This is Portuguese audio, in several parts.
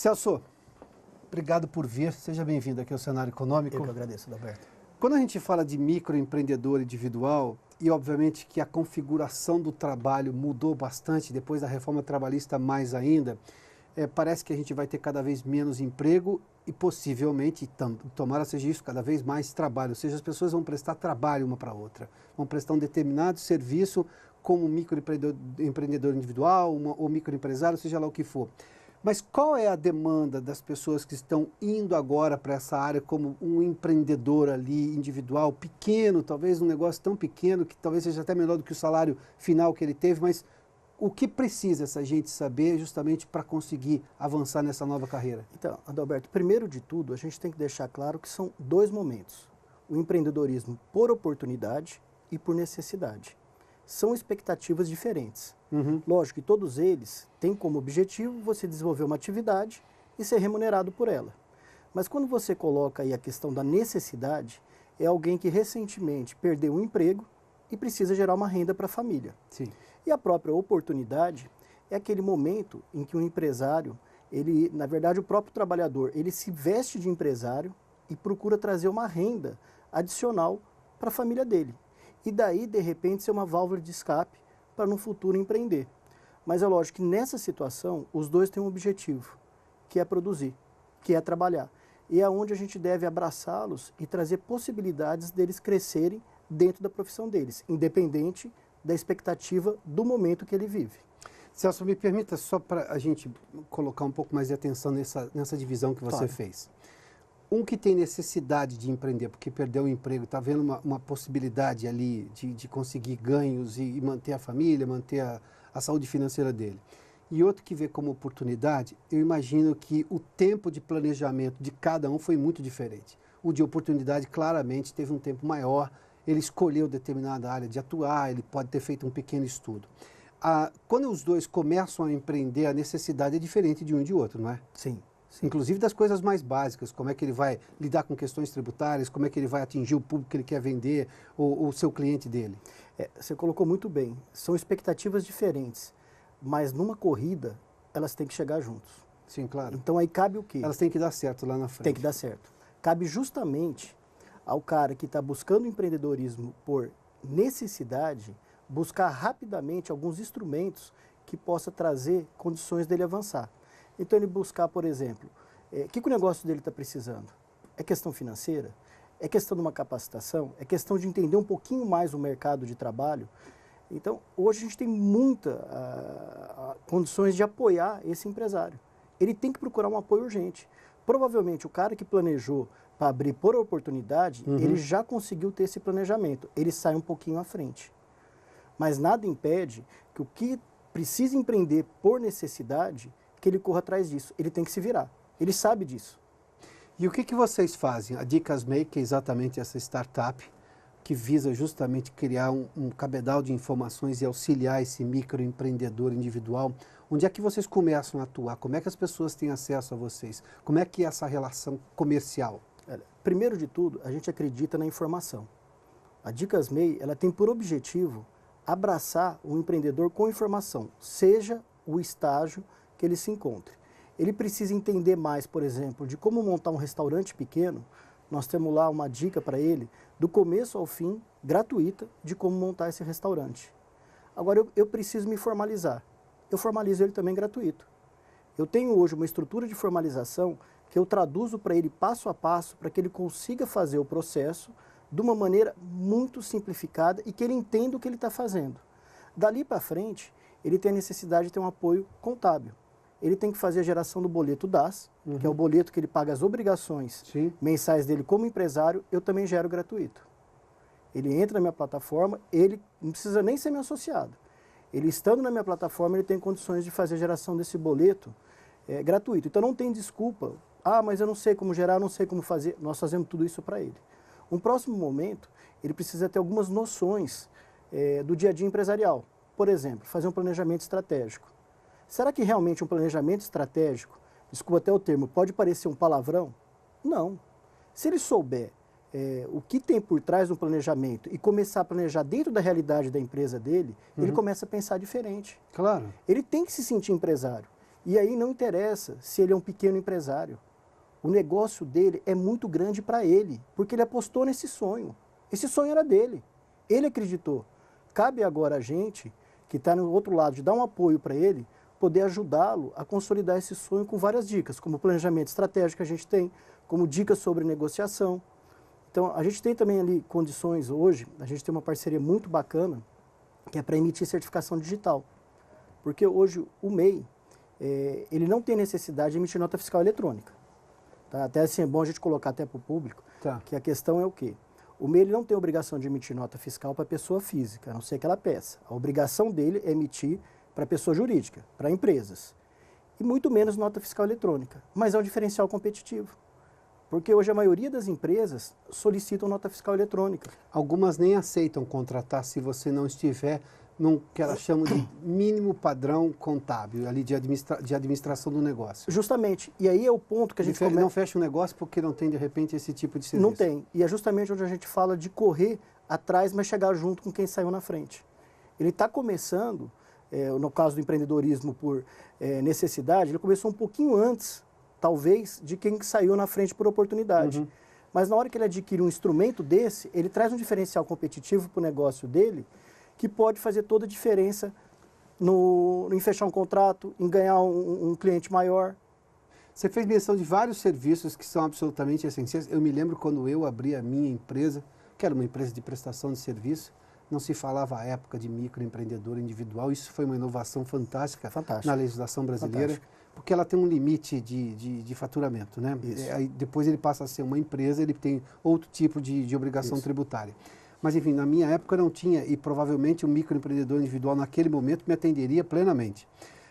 Celso, obrigado por vir. Seja bem-vindo aqui ao Cenário Econômico. Eu que agradeço, Adalberto. Quando a gente fala de microempreendedor individual, e obviamente que a configuração do trabalho mudou bastante, depois da reforma trabalhista mais ainda, parece que a gente vai ter cada vez menos emprego e possivelmente, tomara seja isso, cada vez mais trabalho. Ou seja, as pessoas vão prestar trabalho uma para a outra, vão prestar um determinado serviço como microempreendedor individual ou microempresário, seja lá o que for. Mas qual é a demanda das pessoas que estão indo agora para essa área como um empreendedor ali, individual, pequeno, talvez um negócio tão pequeno que talvez seja até menor do que o salário final que ele teve, mas o que precisa essa gente saber justamente para conseguir avançar nessa nova carreira? Então, Adalberto, primeiro de tudo, a gente tem que deixar claro que são dois momentos. O empreendedorismo por oportunidade e por necessidade. São expectativas diferentes. Lógico que todos eles têm como objetivo você desenvolver uma atividade e ser remunerado por ela. Mas quando você coloca aí a questão da necessidade, é alguém que recentemente perdeu um emprego e precisa gerar uma renda para a família. Sim. E a própria oportunidade é aquele momento em que o empresário, na verdade o próprio trabalhador, ele se veste de empresário e procura trazer uma renda adicional para a família dele. E daí, de repente, ser uma válvula de escape para no futuro empreender. Mas é lógico que nessa situação, os dois têm um objetivo, que é produzir, que é trabalhar. E é onde a gente deve abraçá-los e trazer possibilidades deles crescerem dentro da profissão deles, independente da expectativa do momento que ele vive. Celso, me permita só para a gente colocar um pouco mais de atenção nessa divisão que você fez. Um que tem necessidade de empreender, porque perdeu o emprego, está vendo uma possibilidade ali de conseguir ganhos e manter a família, manter a saúde financeira dele. E outro que vê como oportunidade, eu imagino que o tempo de planejamento de cada um foi muito diferente. O de oportunidade claramente teve um tempo maior, ele escolheu determinada área de atuar, ele pode ter feito um pequeno estudo. Quando os dois começam a empreender, a necessidade é diferente de um e de outro, não é? Sim. Inclusive das coisas mais básicas, como é que ele vai lidar com questões tributárias, como é que ele vai atingir o público que ele quer vender, ou o seu cliente dele. Você colocou muito bem, são expectativas diferentes, mas numa corrida elas têm que chegar juntos. Sim, claro. Então aí cabe o quê? Elas têm que dar certo lá na frente. Tem que dar certo. Cabe justamente ao cara que está buscando empreendedorismo por necessidade, buscar rapidamente alguns instrumentos que possa trazer condições dele avançar. Então ele buscar, por exemplo, o que o negócio dele está precisando? É questão financeira? É questão de uma capacitação? É questão de entender um pouquinho mais o mercado de trabalho? Então, hoje a gente tem muitas condições de apoiar esse empresário. Ele tem que procurar um apoio urgente. Provavelmente o cara que planejou para abrir por oportunidade, ele já conseguiu ter esse planejamento. Ele sai um pouquinho à frente. Mas nada impede que o que precisa empreender por necessidade, que ele corra atrás disso. Ele tem que se virar. Ele sabe disso. E o que vocês fazem? A Dicas Make é exatamente essa startup que visa justamente criar um cabedal de informações e auxiliar esse microempreendedor individual. Onde é que vocês começam a atuar? Como é que as pessoas têm acesso a vocês? Como é que é essa relação comercial? Primeiro de tudo, a gente acredita na informação. A Dicas MEI, ela tem por objetivo abraçar o empreendedor com informação, seja o estágio que ele se encontre. Ele precisa entender mais, por exemplo, de como montar um restaurante pequeno. Nós temos lá uma dica para ele, do começo ao fim, gratuita, de como montar esse restaurante. Agora, eu preciso me formalizar. Eu formalizo ele também gratuito. Eu tenho hoje uma estrutura de formalização que eu traduzo para ele passo a passo, para que ele consiga fazer o processo de uma maneira muito simplificada e que ele entenda o que ele está fazendo. Dali para frente, ele tem a necessidade de ter um apoio contábil. Ele tem que fazer a geração do boleto DAS, que é o boleto que ele paga as obrigações mensais dele como empresário, eu também gero gratuito. Ele entra na minha plataforma, ele não precisa nem ser meu associado. Ele estando na minha plataforma, ele tem condições de fazer a geração desse boleto gratuito. Então não tem desculpa, mas eu não sei como gerar, não sei como fazer, nós fazemos tudo isso para ele. Um próximo momento, ele precisa ter algumas noções do dia a dia empresarial. Por exemplo, fazer um planejamento estratégico. Será que realmente um planejamento estratégico, desculpa até o termo, pode parecer um palavrão? Não. Se ele souber o que tem por trás do planejamento e começar a planejar dentro da realidade da empresa dele, ele começa a pensar diferente. Claro. Ele tem que se sentir empresário. E aí não interessa se ele é um pequeno empresário. O negócio dele é muito grande para ele, porque ele apostou nesse sonho. Esse sonho era dele. Ele acreditou. Cabe agora a gente, que está no outro lado, de dar um apoio para ele, poder ajudá-lo a consolidar esse sonho com várias dicas, como planejamento estratégico que a gente tem, como dicas sobre negociação. Então, a gente tem também ali condições hoje, a gente tem uma parceria muito bacana, que é para emitir certificação digital. Porque hoje o MEI, ele não tem necessidade de emitir nota fiscal eletrônica. Tá? Até assim, é bom a gente colocar até para o público, que a questão é o quê? O MEI ele não tem obrigação de emitir nota fiscal para pessoa física, a não ser que ela peça. A obrigação dele é emitir para pessoa jurídica, para empresas. E muito menos nota fiscal eletrônica. Mas é um diferencial competitivo. Porque hoje a maioria das empresas solicitam nota fiscal eletrônica. Algumas nem aceitam contratar se você não estiver num que elas chamam de mínimo padrão contábil, ali de administração do negócio. Justamente. E aí é o ponto que a gente não fecha um negócio porque não tem, de repente, esse tipo de serviço. Não tem. E é justamente onde a gente fala de correr atrás, mas chegar junto com quem saiu na frente. Ele está começando, no caso do empreendedorismo por necessidade, ele começou um pouquinho antes, talvez, de quem saiu na frente por oportunidade. Uhum. Mas na hora que ele adquire um instrumento desse, ele traz um diferencial competitivo para o negócio dele, que pode fazer toda a diferença em fechar um contrato, em ganhar um cliente maior. Você fez menção de vários serviços que são absolutamente essenciais. Eu me lembro quando eu abri a minha empresa, que era uma empresa de prestação de serviço, não se falava à época de microempreendedor individual. Isso foi uma inovação fantástica na legislação brasileira, porque ela tem um limite de faturamento, né? Aí depois ele passa a ser uma empresa, ele tem outro tipo de obrigação tributária. Mas, enfim, na minha época não tinha, e provavelmente o microempreendedor individual naquele momento me atenderia plenamente.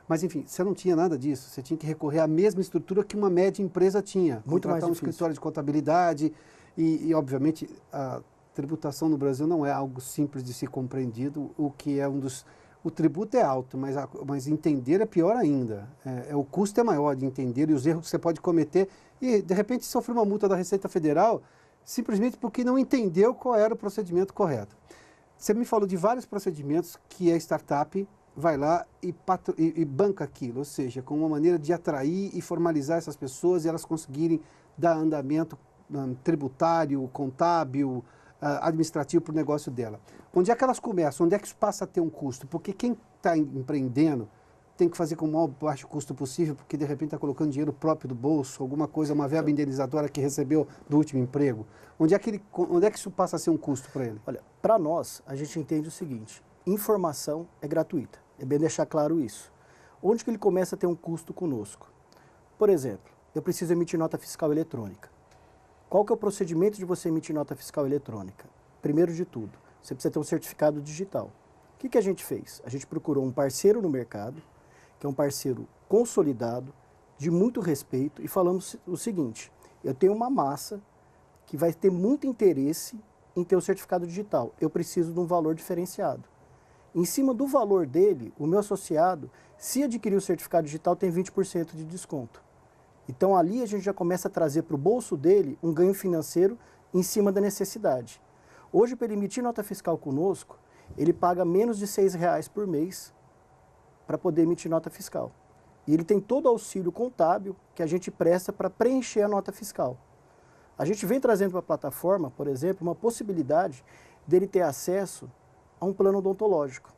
Mas, enfim, você não tinha nada disso, você tinha que recorrer à mesma estrutura que uma média empresa tinha. Muito mais difícil. Um escritório de contabilidade e, obviamente, a tributação no Brasil não é algo simples de ser compreendido, o que é o tributo é alto, mas entender é pior ainda. O custo é maior de entender e os erros que você pode cometer e, de repente, sofrer uma multa da Receita Federal simplesmente porque não entendeu qual era o procedimento correto. Você me falou de vários procedimentos que a startup vai lá e banca aquilo, ou seja, com uma maneira de atrair e formalizar essas pessoas e elas conseguirem dar andamento tributário, contábil, administrativo para o negócio dela. Onde é que elas começam? Onde é que isso passa a ter um custo? Porque quem está empreendendo tem que fazer com o maior baixo custo possível, porque de repente está colocando dinheiro próprio do bolso, alguma coisa, uma verba indenizadora que recebeu do último emprego. Onde é que isso passa a ser um custo para ele? Olha, para nós, a gente entende o seguinte, informação é gratuita, é bem deixar claro isso. Onde que ele começa a ter um custo conosco? Por exemplo, eu preciso emitir nota fiscal eletrônica. Qual que é o procedimento de você emitir nota fiscal eletrônica? Primeiro de tudo, você precisa ter um certificado digital. O que a gente fez? A gente procurou um parceiro no mercado, que é um parceiro consolidado, de muito respeito, e falamos o seguinte, eu tenho uma massa que vai ter muito interesse em ter o certificado digital, eu preciso de um valor diferenciado. Em cima do valor dele, o meu associado, se adquirir o certificado digital, tem 20% de desconto. Então ali a gente já começa a trazer para o bolso dele um ganho financeiro em cima da necessidade. Hoje, para ele emitir nota fiscal conosco, ele paga menos de R$6 por mês para poder emitir nota fiscal. E ele tem todo o auxílio contábil que a gente presta para preencher a nota fiscal. A gente vem trazendo para a plataforma, por exemplo, uma possibilidade dele ter acesso a um plano odontológico,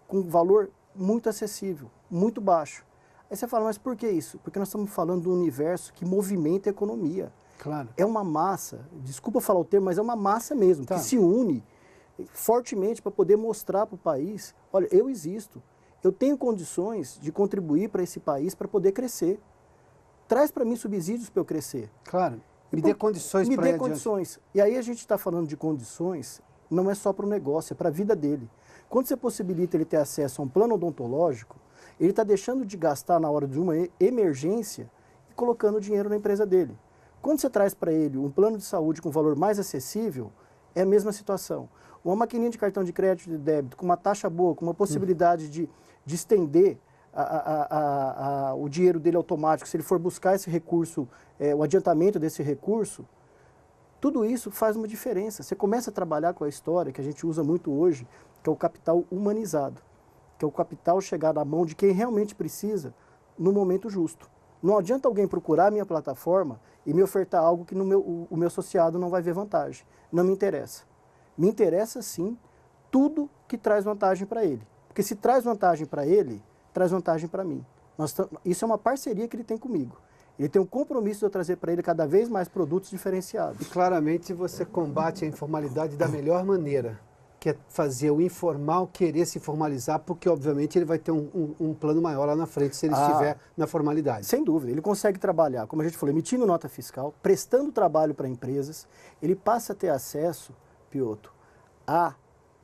com um valor muito acessível, muito baixo. Aí você fala, mas por que isso? Porque nós estamos falando do universo que movimenta a economia. Claro. É uma massa, desculpa falar o termo, mas é uma massa mesmo, que se une fortemente para poder mostrar para o país, olha, eu existo, eu tenho condições de contribuir para esse país para poder crescer. Traz para mim subsídios para eu crescer. Claro, me dê condições para me dê condições. E aí a gente está falando de condições, não é só para o negócio, é para a vida dele. Quando você possibilita ele ter acesso a um plano odontológico, ele está deixando de gastar na hora de uma emergência e colocando dinheiro na empresa dele. Quando você traz para ele um plano de saúde com valor mais acessível, é a mesma situação. Uma maquininha de cartão de crédito e de débito com uma taxa boa, com uma possibilidade de estender o dinheiro dele automático, se ele for buscar esse recurso, o adiantamento desse recurso, tudo isso faz uma diferença. Você começa a trabalhar com a história que a gente usa muito hoje, que é o capital humanizado, que é o capital chegar na mão de quem realmente precisa no momento justo. Não adianta alguém procurar a minha plataforma e me ofertar algo que o meu associado não vai ver vantagem. Não me interessa. Me interessa, sim, tudo que traz vantagem para ele. Porque se traz vantagem para ele, traz vantagem para mim. Isso é uma parceria que ele tem comigo. Ele tem um compromisso de eu trazer para ele cada vez mais produtos diferenciados. E claramente você combate a informalidade da melhor maneira, que é fazer o informal querer se formalizar, porque obviamente ele vai ter um plano maior lá na frente se ele estiver na formalidade. Sem dúvida, ele consegue trabalhar, como a gente falou, emitindo nota fiscal, prestando trabalho para empresas, ele passa a ter acesso, Piotr, a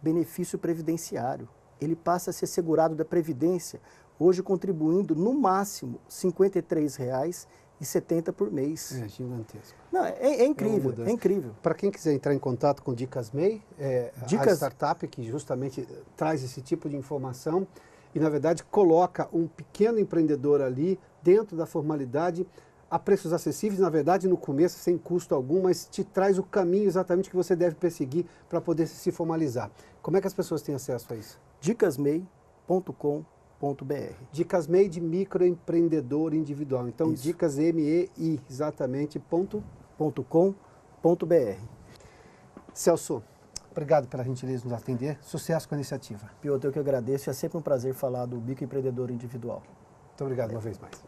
benefício previdenciário. Ele passa a ser segurado da Previdência, hoje contribuindo no máximo R$ 53,70 por mês. É gigantesco. Não, é incrível, é incrível. Para quem quiser entrar em contato com Dicas MEI, a startup que justamente traz esse tipo de informação e, na verdade, coloca um pequeno empreendedor ali dentro da formalidade a preços acessíveis, na verdade, no começo, sem custo algum, mas te traz o caminho exatamente que você deve perseguir para poder se formalizar. Como é que as pessoas têm acesso a isso? Dicasmei.com.br. Dicas MEI de microempreendedor individual. Então, isso. Dicas MEI, exatamente, .com.br. Celso, obrigado pela gentileza de nos atender. Sucesso com a iniciativa. Piotr, eu que agradeço. É sempre um prazer falar do microempreendedor individual. Muito obrigado uma vez mais.